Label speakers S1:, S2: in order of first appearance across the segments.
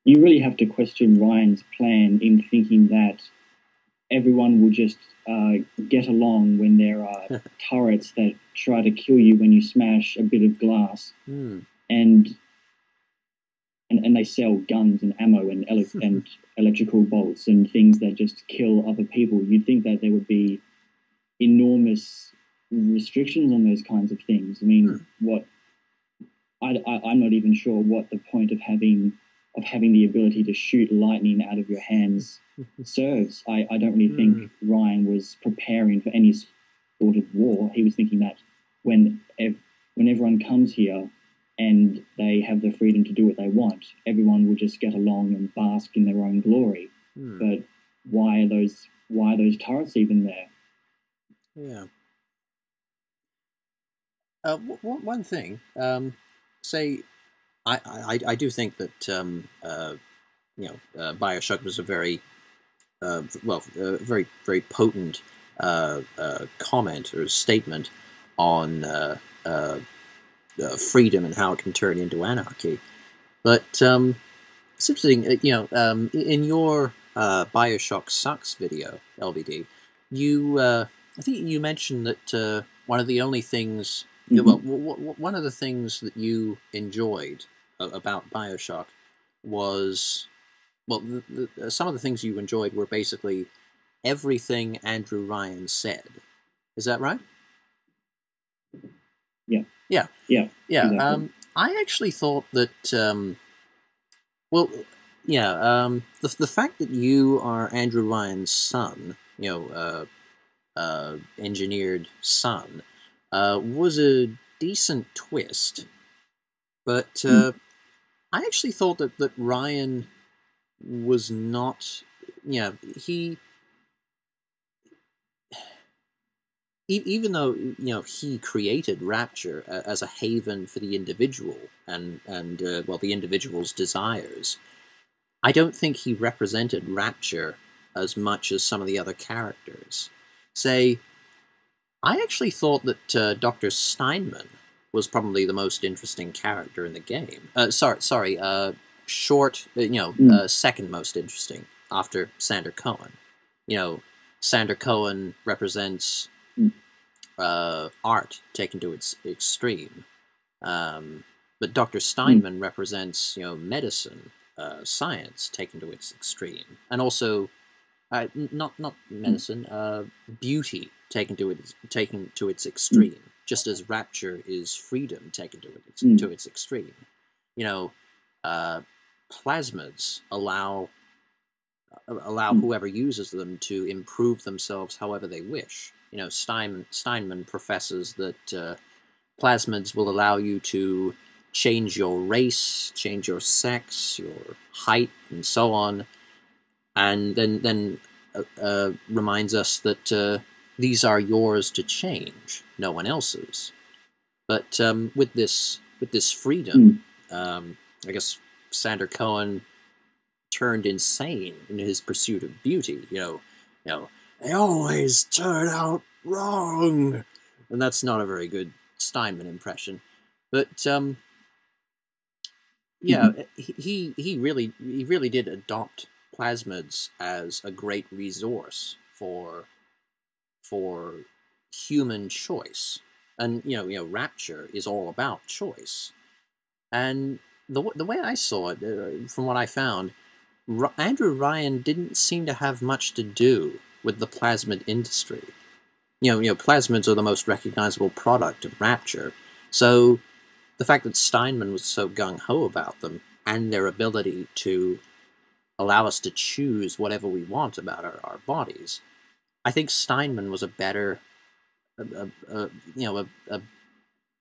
S1: You really have to question Ryan's plan in thinking that everyone will just get along when there are turrets that try to kill you when you smash a bit of glass, and they sell guns and ammo and electrical bolts and things that just kill other people. You'd think that there would be enormous restrictions on those kinds of things. I mean, I'm not even sure what the point of having the ability to shoot lightning out of your hands serves. I don't really think Ryan was preparing for any sort of war. He was thinking that when everyone comes here and they have the freedom to do what they want, everyone will just get along and bask in their own glory. But why are those turrets even there?
S2: Yeah. One thing, say, I do think that Bioshock was a very very potent comment or statement on freedom and how it can turn into anarchy. But it's interesting, in your Bioshock Sucks video, LVD, I think you mentioned that one of the only things, one of the things that you enjoyed about Bioshock was, some of the things you enjoyed were basically everything Andrew Ryan said. Is that right?
S1: Yeah.
S2: Yeah.
S1: Yeah.
S2: Yeah.
S1: Exactly.
S2: I actually thought that, the fact that you are Andrew Ryan's son, engineered son, was a decent twist, but I actually thought that Ryan was not, even though he created Rapture as a haven for the individual and the individual's desires, I don't think he represented Rapture as much as some of the other characters. Say, I actually thought that Dr. Steinman was probably the most interesting character in the game. Second most interesting after Sander Cohen. Sander Cohen represents art taken to its extreme, but Dr. Steinman represents medicine, science taken to its extreme, and also not medicine, beauty taken to its extreme, just as Rapture is freedom taken to its extreme. Plasmids allow whoever uses them to improve themselves however they wish. Steinman professes that plasmids will allow you to change your race, change your sex, your height, and so on, and then reminds us that these are yours to change, no one else's. But with this freedom, I guess Sander Cohen turned insane in his pursuit of beauty. They always turn out wrong, and that's not a very good Steinman impression. But he really did adopt plasmids as a great resource for human choice, and Rapture is all about choice. And the way I saw it, from what I found, Andrew Ryan didn't seem to have much to do with the plasmid industry. Plasmids are the most recognizable product of Rapture, so the fact that Steinman was so gung-ho about them and their ability to allow us to choose whatever we want about our bodies, I think Steinman was a better,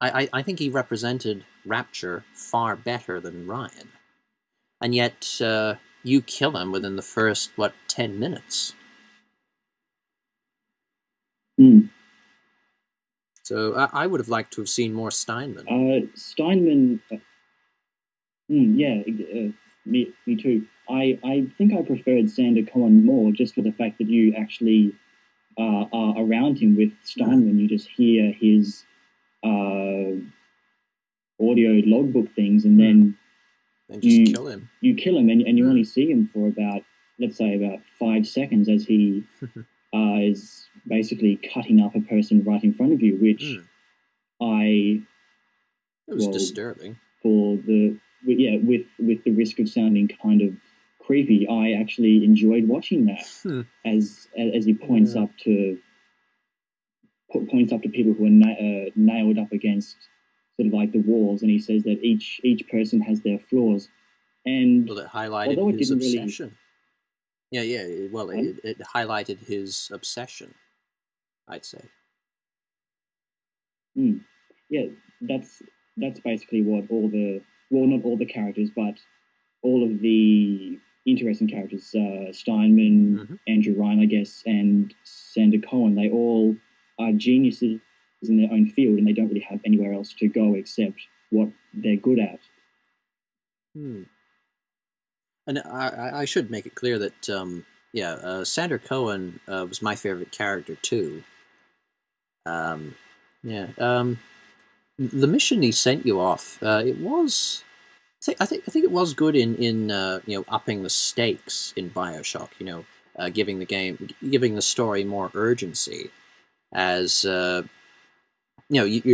S2: I think he represented Rapture far better than Ryan. And yet, you kill him within the first, 10 minutes. So I would have liked to have seen more Steinman.
S1: Steinman, me too. I think I preferred Sander Cohen more, just for the fact that you actually are around him. With Steinman, you just hear his audio logbook things, and then
S2: just kill him.
S1: You kill him, and you only see him for about, let's say, about 5 seconds as he is basically cutting up a person right in front of you, which it
S2: was disturbing.
S1: For the with the risk of sounding kind of creepy, I actually enjoyed watching that as he points up to people who are nailed up against sort of like the walls, and he says that each person has their flaws. And
S2: well, it highlighted his obsession. Yeah. Well, it highlighted his obsession, I'd say.
S1: Yeah, that's basically what all the, well, not all the characters, but all of the interesting characters, Steinman, Andrew Ryan, I guess, and Sander Cohen, they all are geniuses in their own field, and they don't really have anywhere else to go except what they're good at.
S2: And I should make it clear that, Sander Cohen was my favorite character, too. The mission he sent you off, it was... I think it was good in upping the stakes in Bioshock. Giving the story more urgency, as you're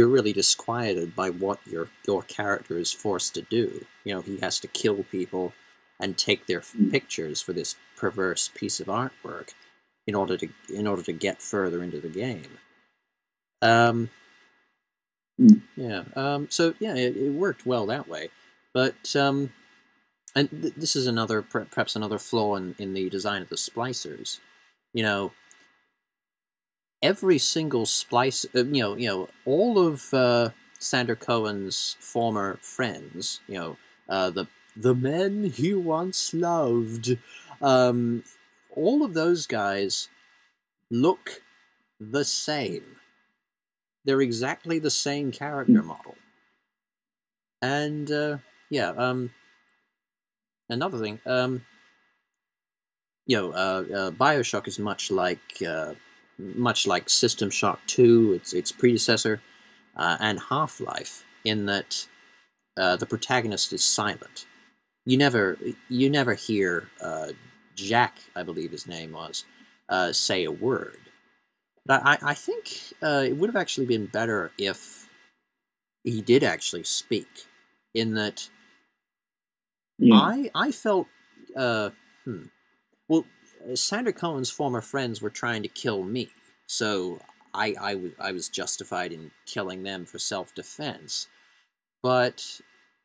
S2: really disquieted by what your character is forced to do. He has to kill people and take their pictures for this perverse piece of artwork in order to get further into the game. It worked well that way. But this is perhaps another flaw in the design of the splicers. Every single splice, all of Sander Cohen's former friends, the men he once loved, all of those guys look the same. They're exactly the same character model. And another thing, Bioshock is much like System Shock 2, its predecessor, and Half-Life, in that the protagonist is silent. You never hear Jack, I believe his name was, say a word. But I think it would have actually been better if he did actually speak, in that I felt Sander Cohen's former friends were trying to kill me, so I was justified in killing them for self-defense, but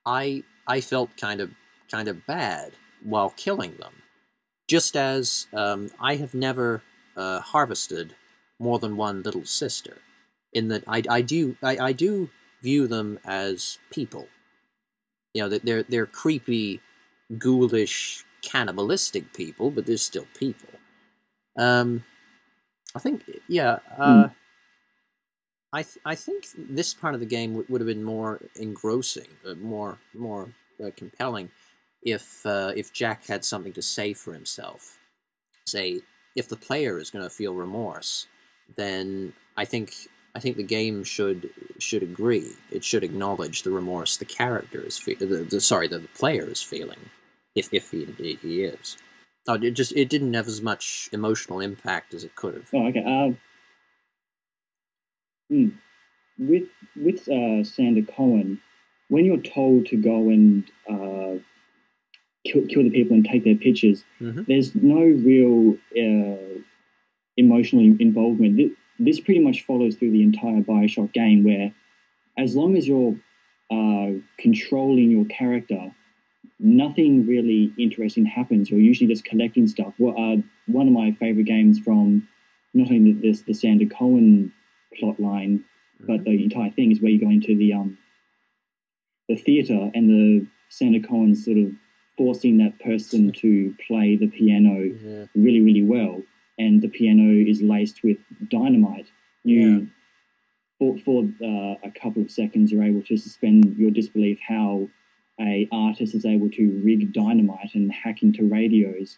S2: I felt kind of bad while killing them, just as I have never harvested more than one little sister, in that I do view them as people. That they're creepy, ghoulish, cannibalistic people, but they're still people. I think, I think this part of the game would have been more engrossing, more compelling, if Jack had something to say for himself. Say, if the player is going to feel remorse, then I think the game should agree. It should acknowledge the remorse the character is the player is feeling, if indeed he is. Oh, it didn't have as much emotional impact as it could have.
S1: Oh, okay. With Sander Cohen, when you're told to go and kill the people and take their pictures, there's no real emotional involvement. This pretty much follows through the entire Bioshock game, where as long as you're controlling your character, nothing really interesting happens. You're usually just collecting stuff. One of my favorite games from not only the Sander Cohen plot line, but the entire thing, is where you go into the theater, and the Sander Cohen sort of forcing that person to play the piano really, really well, and the piano is laced with dynamite. For a couple of seconds, you're able to suspend your disbelief how a artist is able to rig dynamite and hack into radios.